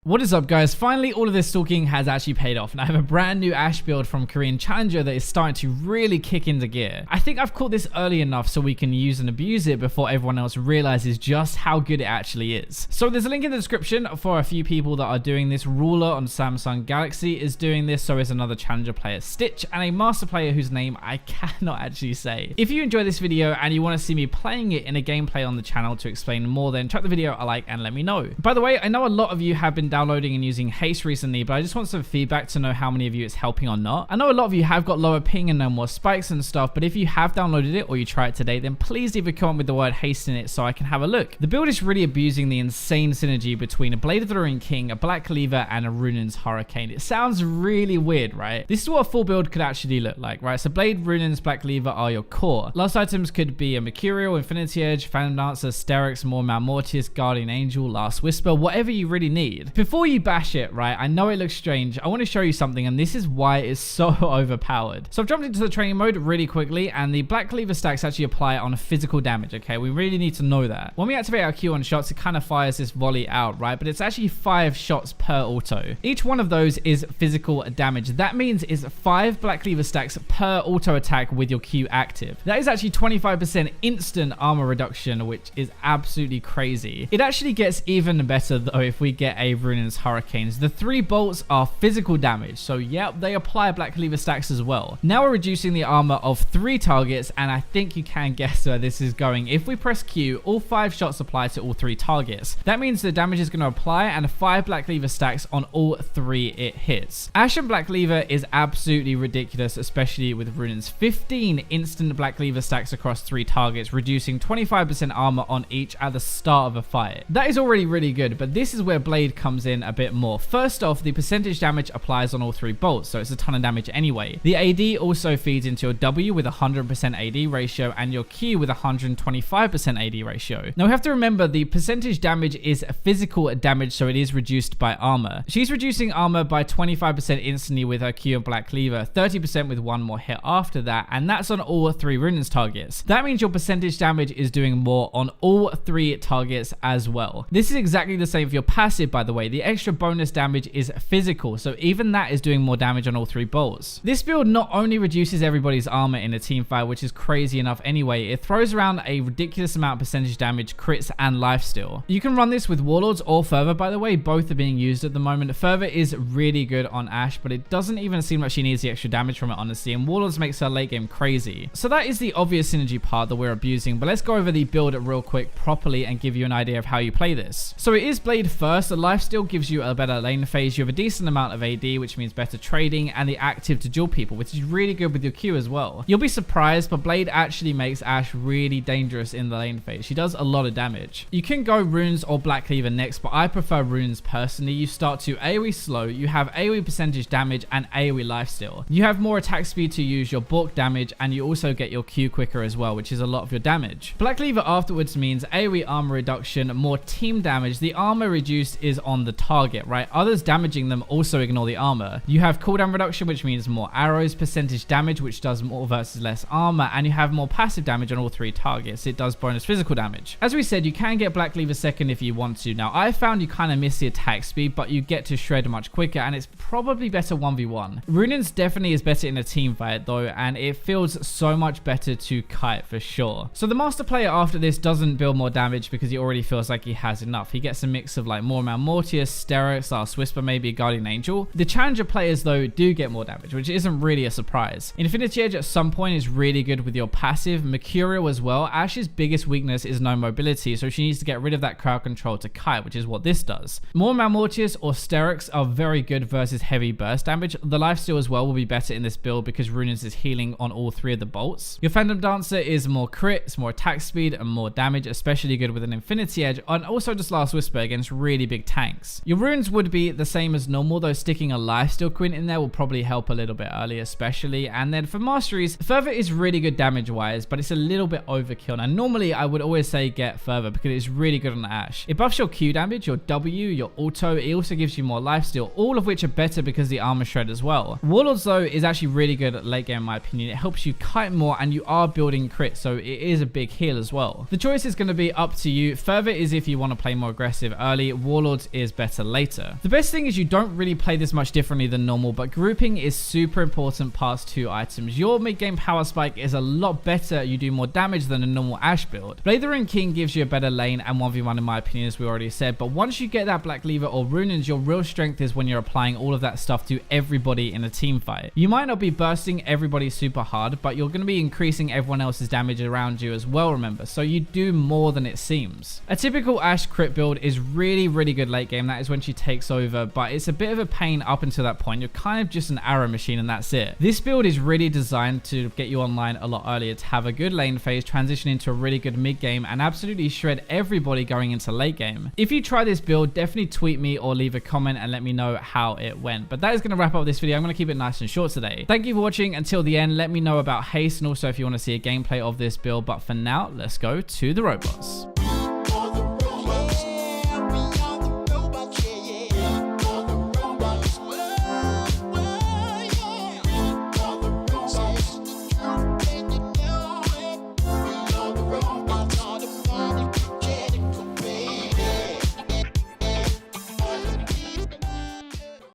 What is up, guys? Finally, all of this stalking has actually paid off, and I have a brand new ASHE build from Korean Challenger that is starting to really kick into gear. I think I've caught this early enough so we can use and abuse it before everyone else realizes just how good it actually is. So there's a link in the description for a few people that are doing this. Ruler on Samsung Galaxy is doing this, so is another Challenger player, Stitch, and a master player whose name I cannot actually say. If you enjoy this video and you want to see me playing it in a gameplay on the channel to explain more, then chuck the video a like and let me know. By the way, I know a lot of you have been downloading and using haste recently, but I just want some feedback to know how many of you it's helping or not. I know a lot of you have got lower ping and no more spikes and stuff, but if you have downloaded it or you try it today, then please leave a comment with the word haste in it so I can have a look. The build is really abusing the insane synergy between a Blade of the Ruined King, a Black Cleaver, and a RUNAANS Hurricane. It sounds really weird, right? This is what a full build could actually look like, right? So Blade, RUNAANS, Black Cleaver are your core. Last items could be a Mercurial, Infinity Edge, Phantom Dancer, Sterix, More Mortius, Guardian Angel, Last Whisper, whatever you really need. Before you bash it, right, I know it looks strange. I want to show you something, and this is why it is so overpowered. So I've jumped into the training mode really quickly, and the Black Cleaver stacks actually apply on physical damage, okay? We really need to know that. When we activate our Q on shots, it kind of fires this volley out, right? But it's actually 5 shots per auto. Each one of those is physical damage. That means it's 5 Black Cleaver stacks per auto attack with your Q active. That is actually 25% instant armor reduction, which is absolutely crazy. It actually gets even better though if we get a RUNAANS Hurricanes. The 3 bolts are physical damage, so yep, they apply Black Cleaver stacks as well. Now we're reducing the armor of 3 targets, and I think you can guess where this is going. If we press Q, all 5 shots apply to all 3 targets. That means the damage is going to apply, and 5 Black Cleaver stacks on all 3 it hits. ASHE and Black Cleaver is absolutely ridiculous, especially with RUNAANS. 15 instant Black Cleaver stacks across 3 targets, reducing 25% armor on each at the start of a fight. That is already really good, but this is where Blade comes in a bit more. First off, the percentage damage applies on all 3 bolts, so it's a ton of damage anyway. The AD also feeds into your W with 100% AD ratio and your Q with 125% AD ratio. Now we have to remember the percentage damage is physical damage, so it is reduced by armor. She's reducing armor by 25% instantly with her Q and Black Cleaver, 30% with 1 more hit after that, and that's on all 3 RUNAANS targets. That means your percentage damage is doing more on all 3 targets as well. This is exactly the same for your passive, by the way. The extra bonus damage is physical, so even that is doing more damage on all 3 bolts. This build not only reduces everybody's armor in a team fight, which is crazy enough anyway, it throws around a ridiculous amount of percentage damage, crits, and lifesteal. You can run this with Warlords or Fervor, by the way. Both are being used at the moment. Fervor is really good on ASHE, but it doesn't even seem like she needs the extra damage from it, honestly, and Warlords makes her late game crazy. So that is the obvious synergy part that we're abusing, but let's go over the build real quick properly and give you an idea of how you play this. So it is Blade first. The lifesteal gives you a better lane phase. You have a decent amount of AD, which means better trading, and the active to duel people, which is really good with your Q as well. You'll be surprised, but Blade actually makes ASHE really dangerous in the lane phase. She does a lot of damage. You can go RUNAANS or Black Cleaver next, but I prefer RUNAANS personally. You start to AoE slow, you have AoE percentage damage and AoE lifesteal. You have more attack speed to use your bulk damage, and you also get your Q quicker as well, which is a lot of your damage. Black Cleaver afterwards means AoE armor reduction, more team damage. The armor reduced is on the target, right? Others damaging them also ignore the armor. You have cooldown reduction, which means more arrows, percentage damage, which does more versus less armor, and you have more passive damage on all 3 targets. It does bonus physical damage. As we said, you can get Black Cleaver second if you want to. Now, I found you kind of miss the attack speed, but you get to shred much quicker, and it's probably better 1v1. RUNAANS definitely is better in a team fight though, and it feels so much better to kite for sure. So the master player after this doesn't build more damage because he already feels like he has enough. He gets a mix of like more Mortius, Sterix, Last Whisper, maybe a Guardian Angel. The challenger players though do get more damage, which isn't really a surprise. Infinity Edge at some point is really good with your passive. Mercurial as well. ASHE's biggest weakness is no mobility, so she needs to get rid of that crowd control to kite, which is what this does. More Mortius or Sterix are very good versus heavy burst damage. The lifesteal as well will be better in this build because RUNAANS is healing on all 3 of the bolts. Your Phantom Dancer is more crits, more attack speed, and more damage, especially good with an Infinity Edge, and also just Last Whisper against really big tanks. Your runes would be the same as normal, though sticking a lifesteal quint in there will probably help a little bit early, especially. And then for masteries, Fervor is really good damage wise, but it's a little bit overkill. And normally I would always say get Fervor because it's really good on ASHE. It buffs your Q damage, your W, your auto. It also gives you more lifesteal, all of which are better because the armor shred as well. Warlords though is actually really good at late game in my opinion. It helps you kite more and you are building crit, so it is a big heal as well. The choice is going to be up to you. Fervor is if you want to play more aggressive early. Warlords is better later. The best thing is you don't really play this much differently than normal, but grouping is super important past 2 items. Your mid-game power spike is a lot better, you do more damage than a normal Ashe build. Blazer and King gives you a better lane and 1v1 in my opinion, as we already said, but once you get that Black Cleaver or Runaan's, your real strength is when you're applying all of that stuff to everybody in a team fight. You might not be bursting everybody super hard, but you're going to be increasing everyone else's damage around you as well, remember, so you do more than it seems. A typical Ashe crit build is really good late game. That is when she takes over, but it's a bit of a pain up until that point. You're kind of just an arrow machine and that's it. This build is really designed to get you online a lot earlier, to have a good lane phase, transition into a really good mid game, and absolutely shred everybody going into late game. If you try this build, definitely tweet me or leave a comment and let me know how it went. But that is going to wrap up this video. I'm going to keep it nice and short today. Thank you for watching until the end. Let me know about haste and also if you want to see a gameplay of this build. But for now, let's go to the robots.